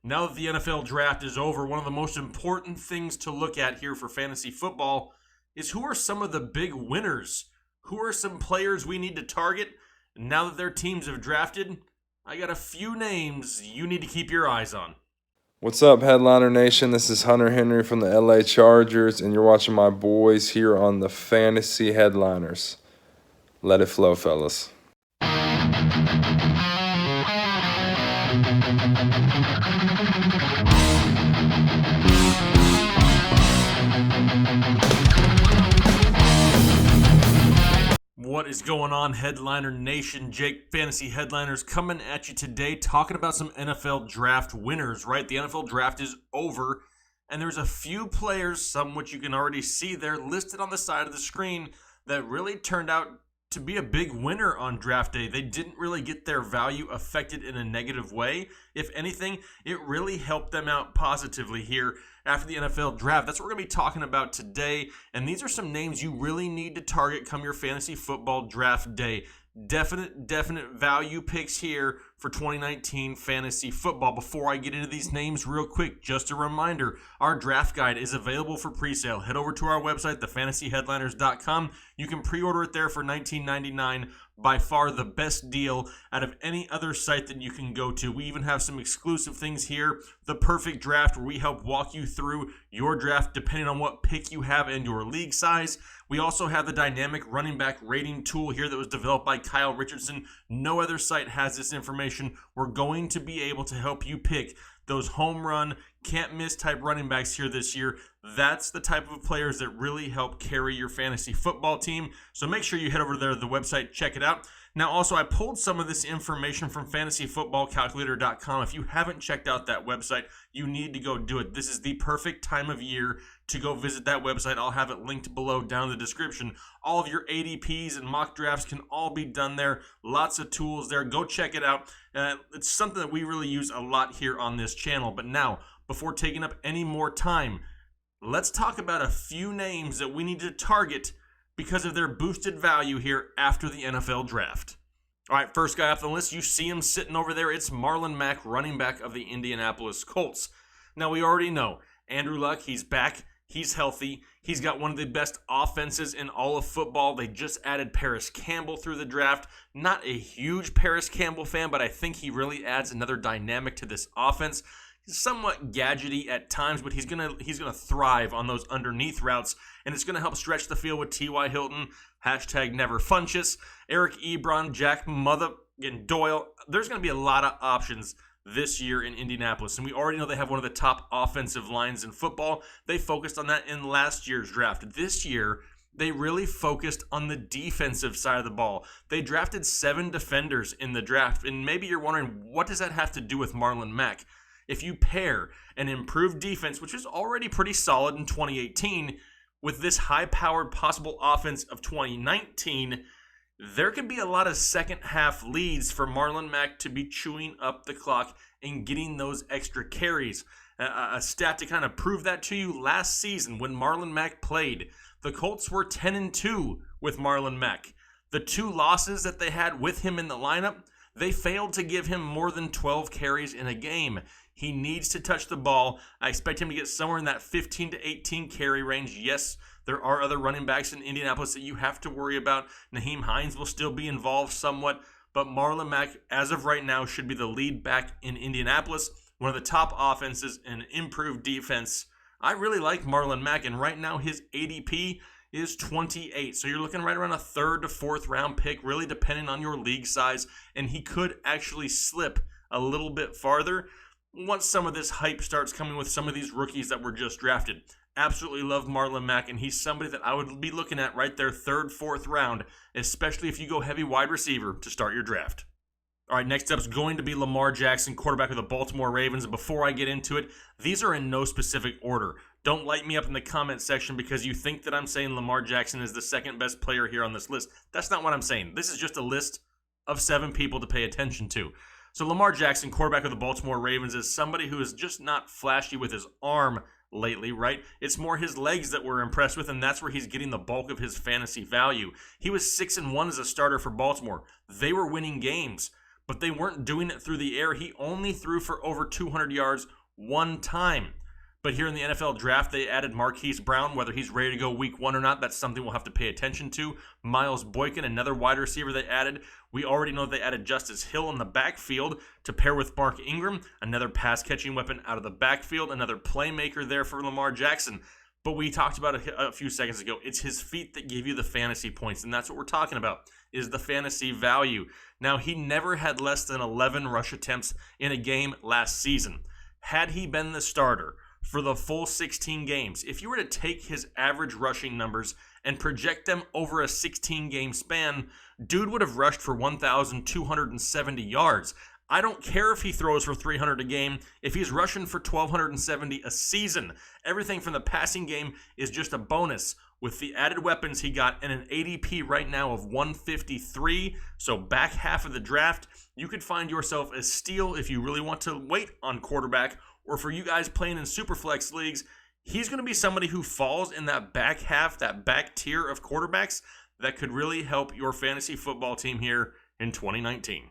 Now that the NFL draft is over, one of the most important things to look at here for fantasy football is who are some of the big winners? Who are some players we need to target now that their teams have drafted? I got a few names you need to keep your eyes on. What's up, Headliner Nation? This is Hunter Henry from the LA Chargers, and you're watching my boys here on the Fantasy Headliners. Let it flow, fellas. What is going on, Headliner Nation? Jake, Fantasy Headliners, coming at you today talking about some NFL draft winners, right? The NFL draft is over, and there's a few players, some which you can already see there listed on the side of the screen, that really turned out to be a big winner on draft day. They didn't really get their value affected in a negative way. If anything, it really helped them out positively here after the NFL draft. That's what we're going to be talking about today. And these are some names you really need to target come your fantasy football draft day. Definite value picks here for 2019 fantasy football. Before I get into these names real quick, just a reminder, our draft guide is available for pre-sale. Head over to our website, thefantasyheadliners.com. You can pre-order it there for $19.99. By far the best deal out of any other site that you can go to. We even have some exclusive things here. The Perfect Draft, where we help walk you through your draft depending on what pick you have and your league size. We also have the dynamic running back rating tool here that was developed by Kyle Richardson. No other site has this information. We're going to be able to help you pick those home run, can't miss type running backs here this year. That's the type of players that really help carry your fantasy football team. So make sure you head over there to the website, check it out. Now, also, I pulled some of this information from fantasyfootballcalculator.com. If you haven't checked out that website, you need to go do it. This is the perfect time of year to go visit that website. I'll have it linked below down in the description. All of your ADPs and mock drafts can all be done there. Lots of tools there. Go check it out. It's something that we really use a lot here on this channel. But now, before taking up any more time, let's talk about a few names that we need to target because of their boosted value here after the NFL draft. All right, first guy off the list, you see him sitting over there. It's Marlon Mack, running back of the Indianapolis Colts. Now, we already know Andrew Luck, he's back. He's healthy. He's got one of the best offenses in all of football. They just added Paris Campbell through the draft. Not a huge Paris Campbell fan, but I think he really adds another dynamic to this offense. He's somewhat gadgety at times, but he's gonna thrive on those underneath routes, and it's gonna help stretch the field with T.Y. Hilton, #NeverFunchess, Eric Ebron, Jack Mother, and Doyle. There's gonna be a lot of options this year in Indianapolis, and we already know they have one of the top offensive lines in football. They focused on that in last year's draft. This year, they really focused on the defensive side of the ball. They drafted 7 defenders in the draft, and maybe you're wondering, what does that have to do with Marlon Mack? If you pair an improved defense, which is already pretty solid in 2018, with this high-powered possible offense of 2019, there could be a lot of second-half leads for Marlon Mack to be chewing up the clock and getting those extra carries. A stat to kind of prove that to you, last season when Marlon Mack played, the Colts were 10-2 with Marlon Mack. The 2 losses that they had with him in the lineup, they failed to give him more than 12 carries in a game. He needs to touch the ball. I expect him to get somewhere in that 15 to 18 carry range. Yes, there are other running backs in Indianapolis that you have to worry about. Nyheim Hines will still be involved somewhat, but Marlon Mack, as of right now, should be the lead back in Indianapolis. One of the top offenses and improved defense. I really like Marlon Mack, and right now his ADP is 28. So you're looking right around a 3rd to 4th round pick, really depending on your league size, and he could actually slip a little bit farther once some of this hype starts coming with some of these rookies that were just drafted. Absolutely love Marlon Mack, and he's somebody that I would be looking at right there, 3rd, 4th round, especially if you go heavy wide receiver to start your draft. All right, next up is going to be Lamar Jackson, quarterback of the Baltimore Ravens. And before I get into it, these are in no specific order. Don't light me up in the comment section because you think that I'm saying Lamar Jackson is the second best player here on this list. That's not what I'm saying. This is just a list of 7 people to pay attention to. So Lamar Jackson, quarterback of the Baltimore Ravens, is somebody who is just not flashy with his arm lately, right? It's more his legs that we're impressed with, and that's where he's getting the bulk of his fantasy value. He was 6-1 as a starter for Baltimore. They were winning games. but they weren't doing it through the air. He only threw for over 200 yards one time. But here in the NFL draft, they added Marquise Brown. Whether he's ready to go week 1 or not, that's something we'll have to pay attention to. Miles Boykin, another wide receiver they added. We already know they added Justice Hill in the backfield to pair with Mark Ingram, another pass-catching weapon out of the backfield, another playmaker there for Lamar Jackson. But we talked about a few seconds ago, it's his feet that give you the fantasy points, and that's what we're talking about, is the fantasy value. Now, he never had less than 11 rush attempts in a game last season. Had he been the starter for the full 16 games, if you were to take his average rushing numbers and project them over a 16-game span, dude would have rushed for 1,270 yards. I don't care if he throws for 300 a game, if he's rushing for 1,270 a season. Everything from the passing game is just a bonus. With the added weapons he got and an ADP right now of 153, so back half of the draft, you could find yourself a steal if you really want to wait on quarterback, or for you guys playing in Superflex leagues, he's going to be somebody who falls in that back half, that back tier of quarterbacks that could really help your fantasy football team here in 2019.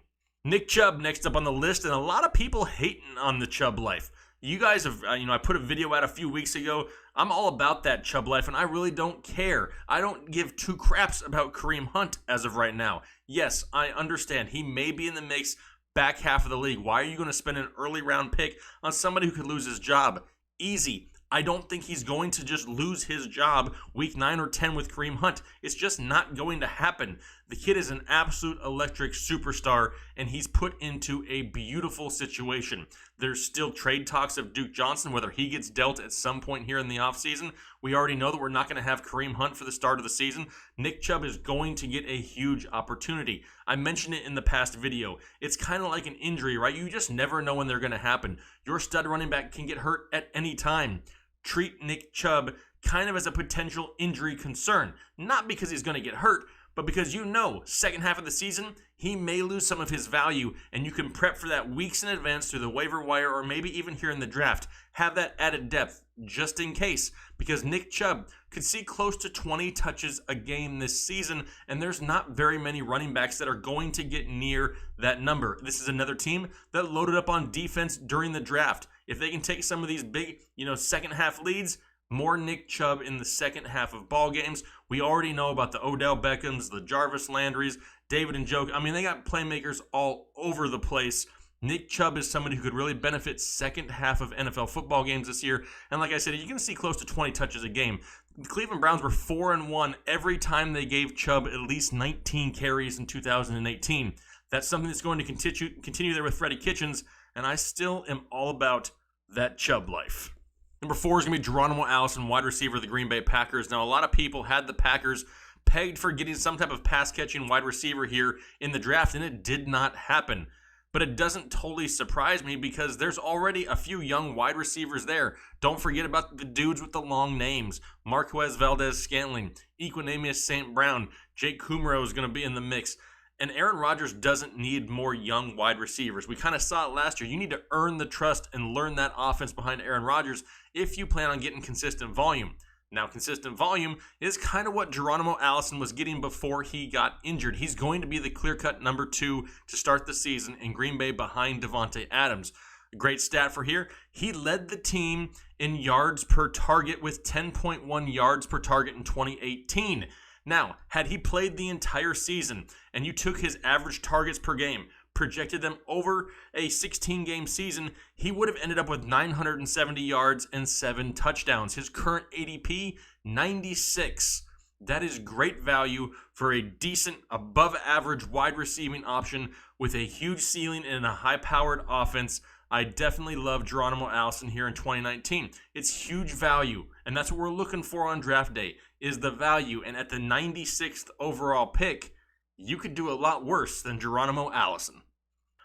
Nick Chubb next up on the list, and a lot of people hating on the Chubb life. You guys have, I put a video out a few weeks ago. I'm all about that Chubb life, and I really don't care. I don't give two craps about Kareem Hunt as of right now. Yes, I understand he may be in the mix back half of the league. Why are you going to spend an early round pick on somebody who could lose his job? Easy. I don't think he's going to just lose his job week 9 or 10 with Kareem Hunt. It's just not going to happen. The kid is an absolute electric superstar, and he's put into a beautiful situation. There's still trade talks of Duke Johnson, whether he gets dealt at some point here in the offseason. We already know that we're not going to have Kareem Hunt for the start of the season. Nick Chubb is going to get a huge opportunity. I mentioned it in the past video. It's kind of like an injury, right? You just never know when they're going to happen. Your stud running back can get hurt at any time. Treat Nick Chubb kind of as a potential injury concern. Not because he's going to get hurt, but because second half of the season, he may lose some of his value, and you can prep for that weeks in advance through the waiver wire or maybe even here in the draft. Have that added depth just in case, because Nick Chubb could see close to 20 touches a game this season, and there's not very many running backs that are going to get near that number. This is another team that loaded up on defense during the draft. If they can take some of these big, second half leads, more Nick Chubb in the second half of ball games. We already know about the Odell Beckhams, the Jarvis Landrys, David Njoku. They got playmakers all over the place. Nick Chubb is somebody who could really benefit second half of NFL football games this year. And like I said, you're going to see close to 20 touches a game. The Cleveland Browns were 4-1 every time they gave Chubb at least 19 carries in 2018. That's something that's going to continue there with Freddie Kitchens, and I still am all about that Chubb life. Number 4 is going to be Geronimo Allison, wide receiver of the Green Bay Packers. Now, a lot of people had the Packers pegged for getting some type of pass-catching wide receiver here in the draft, and it did not happen. But it doesn't totally surprise me because there's already a few young wide receivers there. Don't forget about the dudes with the long names. Marquez Valdez-Scantling, Equanimeous St. Brown, Jake Kumerow is going to be in the mix. And Aaron Rodgers doesn't need more young wide receivers. We kind of saw it last year. You need to earn the trust and learn that offense behind Aaron Rodgers if you plan on getting consistent volume. Now, consistent volume is kind of what Geronimo Allison was getting before he got injured. He's going to be the clear-cut number 2 to start the season in Green Bay behind Devonta Adams. Great stat for here. He led the team in yards per target with 10.1 yards per target in 2018. Now, had he played the entire season and you took his average targets per game, projected them over a 16-game season, he would have ended up with 970 yards and 7 touchdowns. His current ADP, 96. That is great value for a decent, above-average wide receiving option with a huge ceiling and a high-powered offense. I definitely love Geronimo Allison here in 2019. It's huge value, and that's what we're looking for on draft day, is the value. And at the 96th overall pick, you could do a lot worse than Geronimo Allison.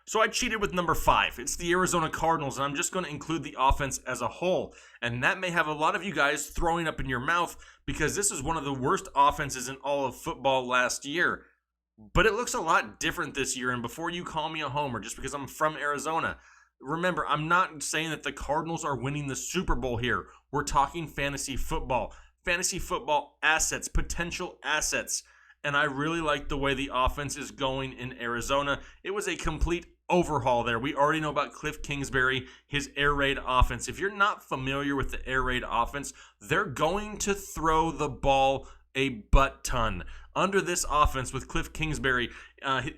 So I cheated with number 5. It's the Arizona Cardinals, and I'm just going to include the offense as a whole. And that may have a lot of you guys throwing up in your mouth because this is one of the worst offenses in all of football last year. But it looks a lot different this year, and before you call me a homer just because I'm from Arizona, remember, I'm not saying that the Cardinals are winning the Super Bowl here. We're talking fantasy football. Fantasy football assets, potential assets. and I really like the way the offense is going in Arizona. It was a complete overhaul there. We already know about Cliff Kingsbury, his air raid offense. If you're not familiar with the air raid offense, they're going to throw the ball a butt ton. Under this offense with Cliff Kingsbury,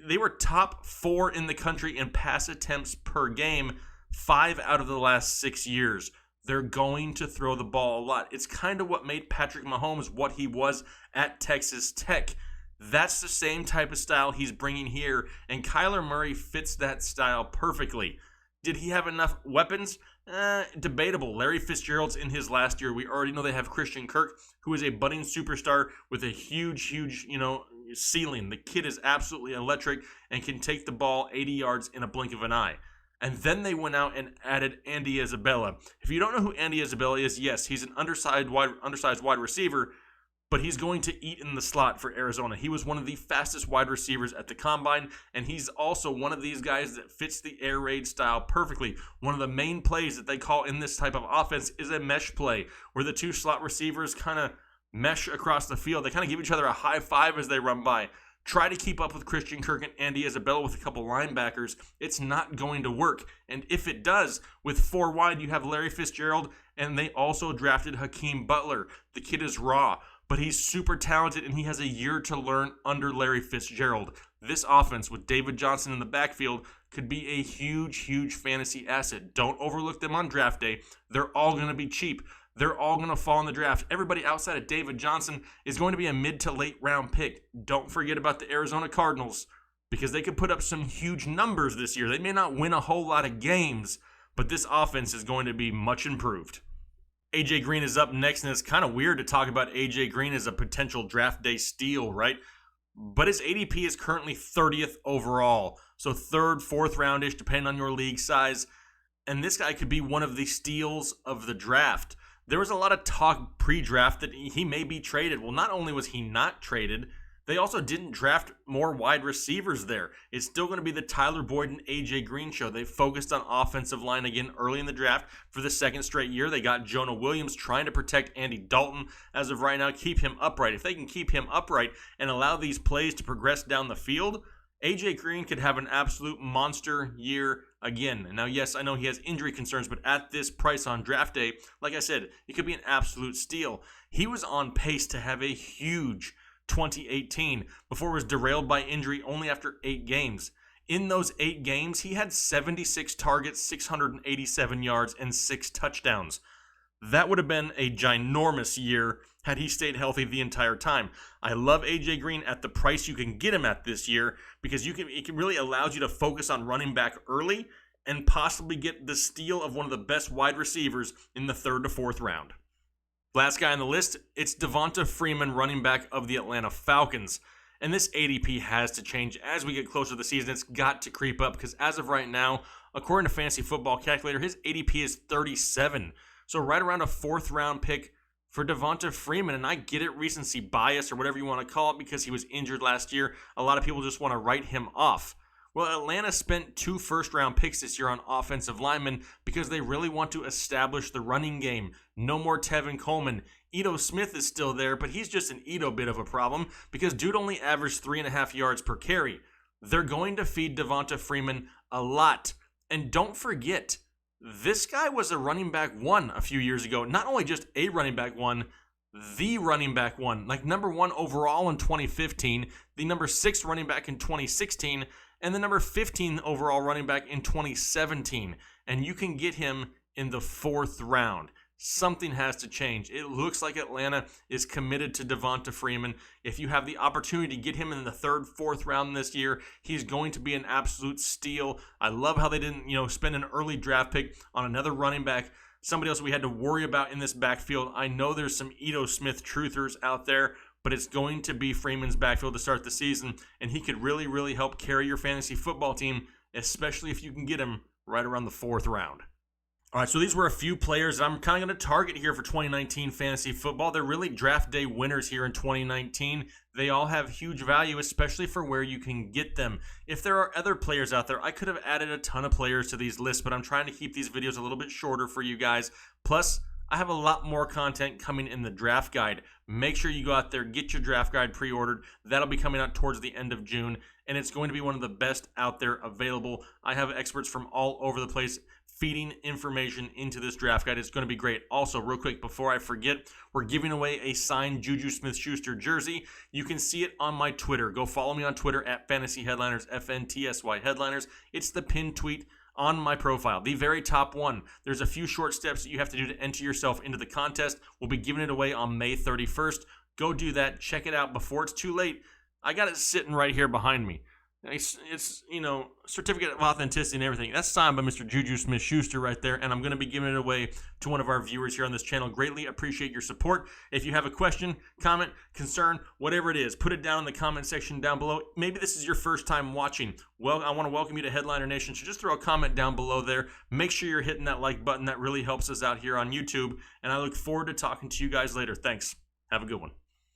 they were top 4 in the country in pass attempts per game 5 out of the last 6 years. They're going to throw the ball a lot. It's kind of what made Patrick Mahomes what he was at Texas Tech. That's the same type of style he's bringing here, and Kyler Murray fits that style perfectly. Did he have enough weapons? Debatable. Larry Fitzgerald's in his last year. We already know they have Christian Kirk, who is a budding superstar with a huge, ceiling. The kid is absolutely electric and can take the ball 80 yards in a blink of an eye. And then they went out and added Andy Isabella. If you don't know who Andy Isabella is, yes, he's an undersized wide receiver, but he's going to eat in the slot for Arizona. He was one of the fastest wide receivers at the Combine, and he's also one of these guys that fits the air raid style perfectly. One of the main plays that they call in this type of offense is a mesh play, where the 2 slot receivers kind of mesh across the field. They kind of give each other a high five as they run by. Try to keep up with Christian Kirk and Andy Isabella with a couple linebackers. It's not going to work. And if it does, with 4 wide, you have Larry Fitzgerald, and they also drafted Hakeem Butler. The kid is raw, but he's super talented, and he has a year to learn under Larry Fitzgerald. This offense with David Johnson in the backfield could be a huge, huge fantasy asset. Don't overlook them on draft day. They're all going to be cheap. They're all going to fall in the draft. Everybody outside of David Johnson is going to be a mid to late round pick. Don't forget about the Arizona Cardinals, because they could put up some huge numbers this year. They may not win a whole lot of games, but this offense is going to be much improved. AJ Green is up next, and it's kind of weird to talk about AJ Green as a potential draft day steal, right? But his ADP is currently 30th overall, so 3rd, 4th roundish, depending on your league size. And this guy could be one of the steals of the draft. There was a lot of talk pre-draft that he may be traded. Well, not only was he not traded, they also didn't draft more wide receivers there. It's still going to be the Tyler Boyd and A.J. Green show. They focused on offensive line again early in the draft for the 2nd straight year. They got Jonah Williams trying to protect Andy Dalton as of right now, keep him upright. If they can keep him upright and allow these plays to progress down the field, A.J. Green could have an absolute monster year again. And now, yes, I know he has injury concerns, but at this price on draft day, like I said, it could be an absolute steal. He was on pace to have a huge 2018 before it was derailed by injury only after 8 games. In those 8 games, he had 76 targets, 687 yards, and 6 touchdowns. That would have been a ginormous year had he stayed healthy the entire time. I love A.J. Green at the price you can get him at this year, because it really allows you to focus on running back early and possibly get the steal of one of the best wide receivers in the 3rd to 4th round. Last guy on the list, it's Devonta Freeman, running back of the Atlanta Falcons. And this ADP has to change as we get closer to the season. It's got to creep up, because as of right now, according to Fantasy Football Calculator, his ADP is 37. So right around a 4th round pick for Devonta Freeman. And I get it, recency bias or whatever you want to call it, because he was injured last year. A lot of people just want to write him off. Well, Atlanta spent 2 1st-round picks this year on offensive linemen because they really want to establish the running game. No more Tevin Coleman. Ito Smith is still there, but he's just an Ito bit of a problem because dude only averaged 3.5 yards per carry. They're going to feed Devonta Freeman a lot. And don't forget, this guy was a running back 1 a few years ago. Not only just a running back 1, the running back 1. Like number 1 overall in 2015, the number 6 running back in 2016, and the number 15 overall running back in 2017. And you can get him in the 4th round. Something has to change. It looks like Atlanta is committed to Devonta Freeman. If you have the opportunity to get him in the 3rd, 4th round this year, he's going to be an absolute steal. I love how they didn't, spend an early draft pick on another running back, somebody else we had to worry about in this backfield. I know there's some Ito Smith truthers out there, but it's going to be Freeman's backfield to start the season, and he could really, really help carry your fantasy football team, especially if you can get him right around the 4th round. All right, so these were a few players that I'm kind of going to target here for 2019 fantasy football. They're really draft day winners here in 2019. They all have huge value, especially for where you can get them. If there are other players out there, I could have added a ton of players to these lists, but I'm trying to keep these videos a little bit shorter for you guys. Plus, I have a lot more content coming in the draft guide. Make sure you go out there, get your draft guide pre-ordered. That'll be coming out towards the end of June, and it's going to be one of the best out there available. I have experts from all over the place feeding information into this draft guide. It's going to be great. Also, real quick, before I forget, we're giving away a signed Juju Smith-Schuster jersey. You can see it on my Twitter. Go follow me on Twitter at Fantasy Headliners, FNTSY Headliners. It's the pinned tweet on my profile, the very top one. There's a few short steps that you have to do to enter yourself into the contest. We'll be giving it away on May 31st. Go do that. Check it out before it's too late. I got it sitting right here behind me. It's certificate of authenticity and everything. That's signed by Mr. Juju Smith-Schuster right there, and I'm going to be giving it away to one of our viewers here on this channel. Greatly appreciate your support. If you have a question, comment, concern, whatever it is, put it down in the comment section down below. Maybe this is your first time watching. Well, I want to welcome you to Headliner Nation, so just throw a comment down below there. Make sure you're hitting that like button. That really helps us out here on YouTube, and I look forward to talking to you guys later. Thanks. Have a good one.